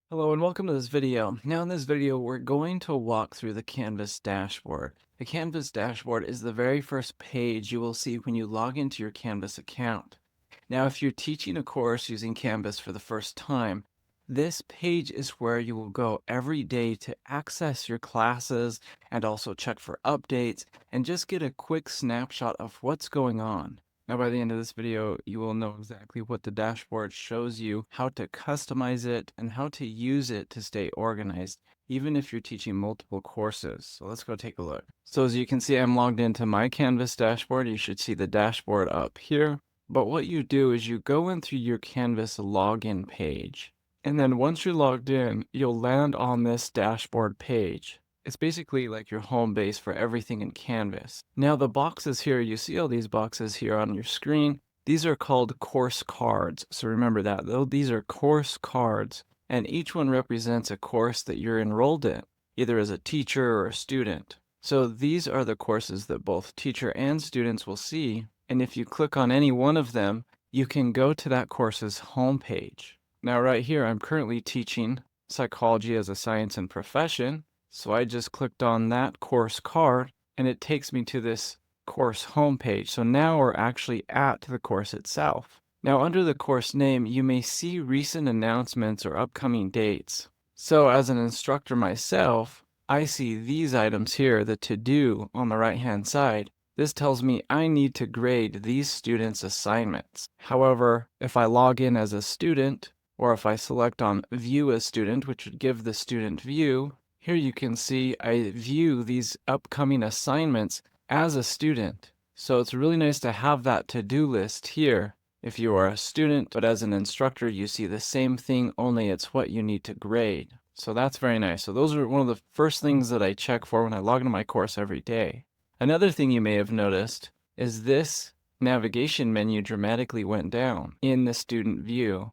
Hello and welcome to this video. Now in this video, we're going to walk through the Canvas dashboard. The Canvas dashboard is the very first page you will see when you log into your Canvas account. Now, if you're teaching a course using Canvas for the first time, this page is where you will go every day to access your classes and also check for updates and just get a quick snapshot of what's going on. Now, by the end of this video, you will know exactly what the dashboard shows you, how to customize it, and how to use it to stay organized, even if you're teaching multiple courses. So let's go take a look. So as you can see, I'm logged into my Canvas dashboard. You should see the dashboard up here. But what you do is you go in through your Canvas login page. And then once you're logged in, you'll land on this dashboard page. It's basically like your home base for everything in Canvas. Now the boxes here, you see all these boxes here on your screen. These are called course cards. So remember that, though, these are course cards, and each one represents a course that you're enrolled in, either as a teacher or a student. So these are the courses that both teacher and students will see. And if you click on any one of them, you can go to that course's homepage. Now right here, I'm currently teaching Psychology as a Science and Profession. So I just clicked on that course card and it takes me to this course homepage. So now we're actually at the course itself. Now under the course name, you may see recent announcements or upcoming dates. So as an instructor myself, I see these items here, the to-do on the right-hand side. This tells me I need to grade these students' assignments. However, if I log in as a student, or if I select on View as Student, which would give the student view, here you can see I view these upcoming assignments as a student. So it's really nice to have that to-do list here if you are a student, but as an instructor, you see the same thing, only it's what you need to grade. So that's very nice. So those are one of the first things that I check for when I log into my course every day. Another thing you may have noticed is this navigation menu dramatically went down in the student view.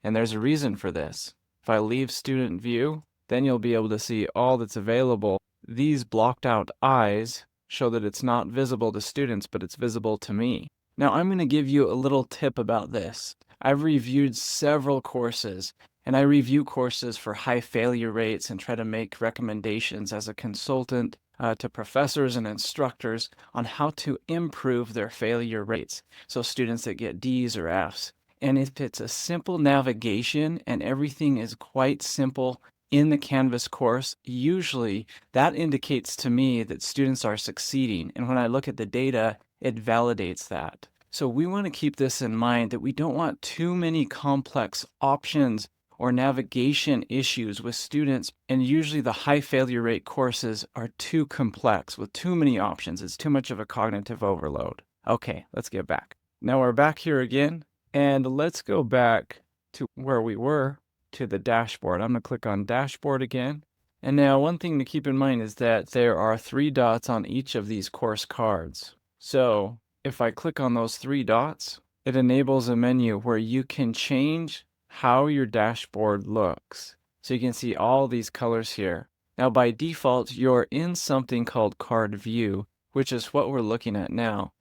And there's a reason for this. If I leave student view, then you'll be able to see all that's available. These blocked out eyes show that it's not visible to students, but it's visible to me. Now I'm going to give you a little tip about this. I've reviewed several courses, and I review courses for high failure rates and try to make recommendations as a consultant to professors and instructors on how to improve their failure rates. So students that get D's or F's. And if it's a simple navigation and everything is quite simple in the Canvas course, usually that indicates to me that students are succeeding. And when I look at the data, it validates that. So we want to keep this in mind, that we don't want too many complex options or navigation issues with students. And usually the high failure rate courses are too complex with too many options. It's too much of a cognitive overload. Okay, let's get back. Now we're back here again, and let's go back to where we were, to the dashboard. I'm going to click on dashboard again. And now one thing to keep in mind is that there are 3 dots on each of these course cards. So if I click on those 3 dots, it enables a menu where you can change how your dashboard looks. So you can see all these colors here. Now by default, you're in something called card view, which is what we're looking at now.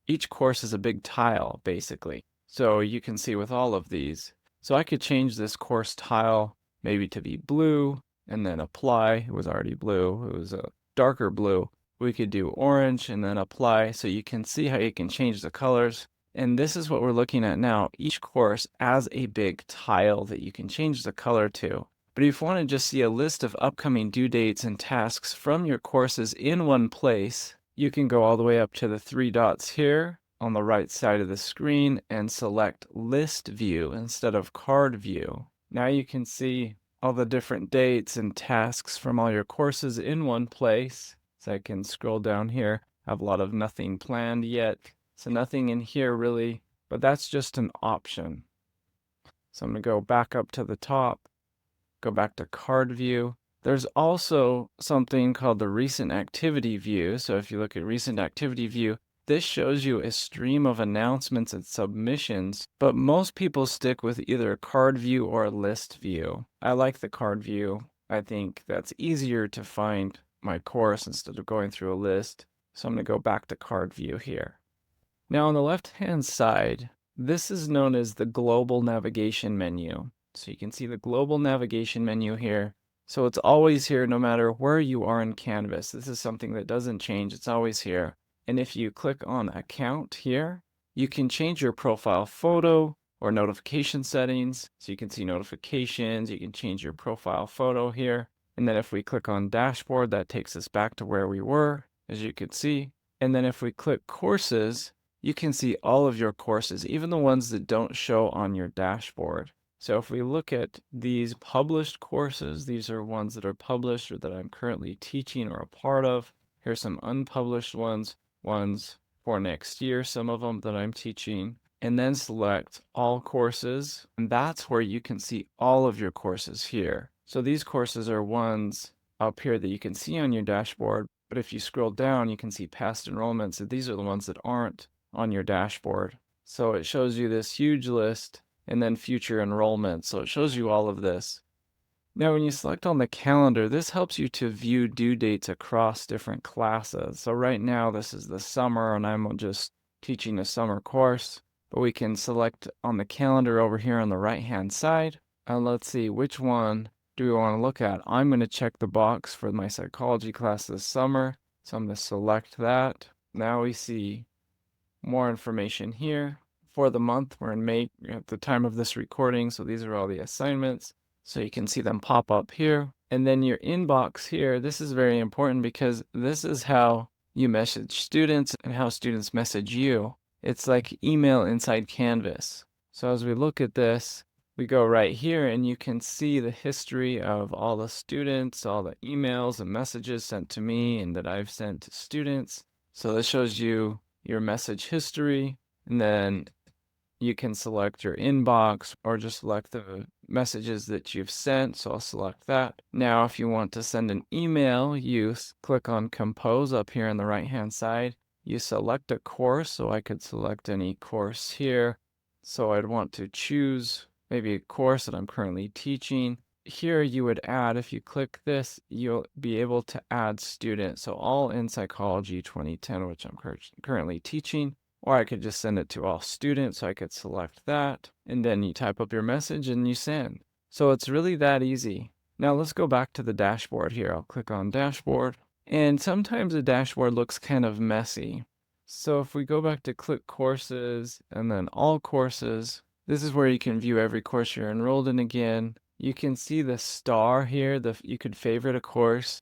Each course is a big tile, basically. So you can see with all of these. So I could change this course tile maybe to be blue and then apply. It was already blue. It was a darker blue. We could do orange and then apply. So you can see how you can change the colors. And this is what we're looking at now. Each course has a big tile that you can change the color to. But if you want to just see a list of upcoming due dates and tasks from your courses in one place, you can go all the way up to the 3 dots here on the right side of the screen and select list view instead of card view. Now you can see all the different dates and tasks from all your courses in one place. So I can scroll down here. I have a lot of nothing planned yet. So nothing in here really, but that's just an option. So I'm going to go back up to the top, go back to card view. There's also something called the recent activity view. So if you look at recent activity view, this shows you a stream of announcements and submissions, but most people stick with either a card view or a list view. I like the card view. I think that's easier to find my course instead of going through a list. So I'm going to go back to card view here. Now on the left-hand side, this is known as the global navigation menu. So you can see the global navigation menu here. So it's always here no matter where you are in Canvas. This is something that doesn't change. It's always here. And if you click on account here, you can change your profile photo or notification settings. So you can see notifications. You can change your profile photo here. And then if we click on dashboard, that takes us back to where we were, as you can see. And then if we click courses, you can see all of your courses, even the ones that don't show on your dashboard. So if we look at these published courses, these are ones that are published or that I'm currently teaching or a part of. Here's some unpublished ones for next year, some of them that I'm teaching. And then select all courses, and that's where you can see all of your courses here. So these courses are ones up here that you can see on your dashboard, but if you scroll down, you can see past enrollments, and these are the ones that aren't on your dashboard. So it shows you this huge list and then future enrollment. So it shows you all of this. Now, when you select on the calendar, this helps you to view due dates across different classes. So right now, this is the summer, and I'm just teaching a summer course, but we can select on the calendar over here on the right-hand side. And let's see, which one do we want to look at? I'm going to check the box for my psychology class this summer. So I'm going to select that. Now we see more information here. For the month, we're in May at the time of this recording, so these are all the assignments. So you can see them pop up here. And then your inbox here, this is very important because this is how you message students and how students message you. It's like email inside Canvas. So as we look at this, we go right here and you can see the history of all the students, all the emails and messages sent to me and that I've sent to students. So this shows you your message history, and then you can select your inbox or just select the messages that you've sent. So I'll select that. Now, if you want to send an email, you click on Compose up here on the right-hand side. You select a course. So I could select any course here. So I'd want to choose maybe a course that I'm currently teaching. Here you would add, if you click this, you'll be able to add students. So all in Psychology 2010, which I'm currently teaching. Or I could just send it to all students. So I could select that, and then you type up your message and you send. So it's really that easy. Now let's go back to the dashboard here. I'll click on dashboard, and sometimes the dashboard looks kind of messy. So if we go back to click courses and then all courses, this is where you can view every course you're enrolled in again. You can see the star here, you could favorite a course.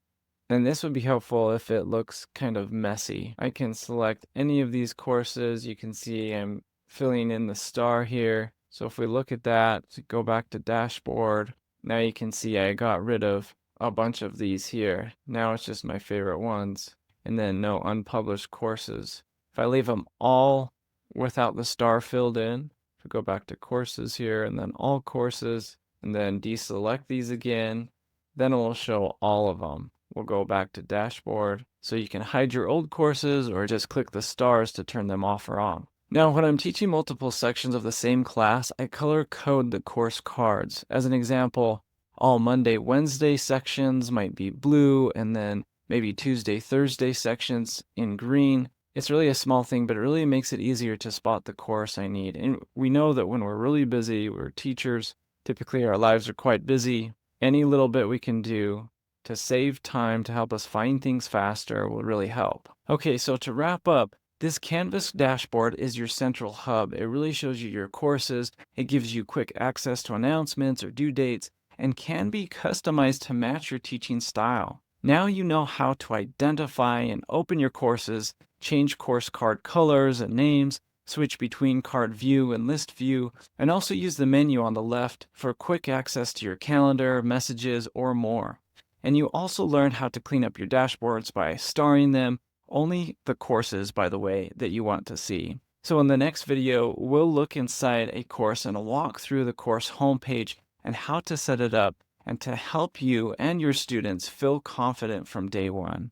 And this would be helpful if it looks kind of messy. I can select any of these courses. You can see I'm filling in the star here. So if we look at that, go back to dashboard, now you can see I got rid of a bunch of these here. Now it's just my favorite ones. And then no unpublished courses. If I leave them all without the star filled in, if we go back to courses here and then all courses, and then deselect these again, then it will show all of them. We'll go back to dashboard, so you can hide your old courses or just click the stars to turn them off or on. Now, when I'm teaching multiple sections of the same class, I color code the course cards. As an example, all Monday, Wednesday sections might be blue, and then maybe Tuesday, Thursday sections in green. It's really a small thing, but it really makes it easier to spot the course I need. And we know that when we're really busy, we're teachers, typically our lives are quite busy. Any little bit we can do to save time, to help us find things faster, will really help. Okay, so to wrap up, this Canvas dashboard is your central hub. It really shows you your courses. It gives you quick access to announcements or due dates, and can be customized to match your teaching style. Now you know how to identify and open your courses, change course card colors and names, switch between card view and list view, and also use the menu on the left for quick access to your calendar, messages, or more. And you also learn how to clean up your dashboards by starring them, only the courses, by the way, that you want to see. So in the next video, we'll look inside a course and walk through the course homepage and how to set it up and to help you and your students feel confident from day one.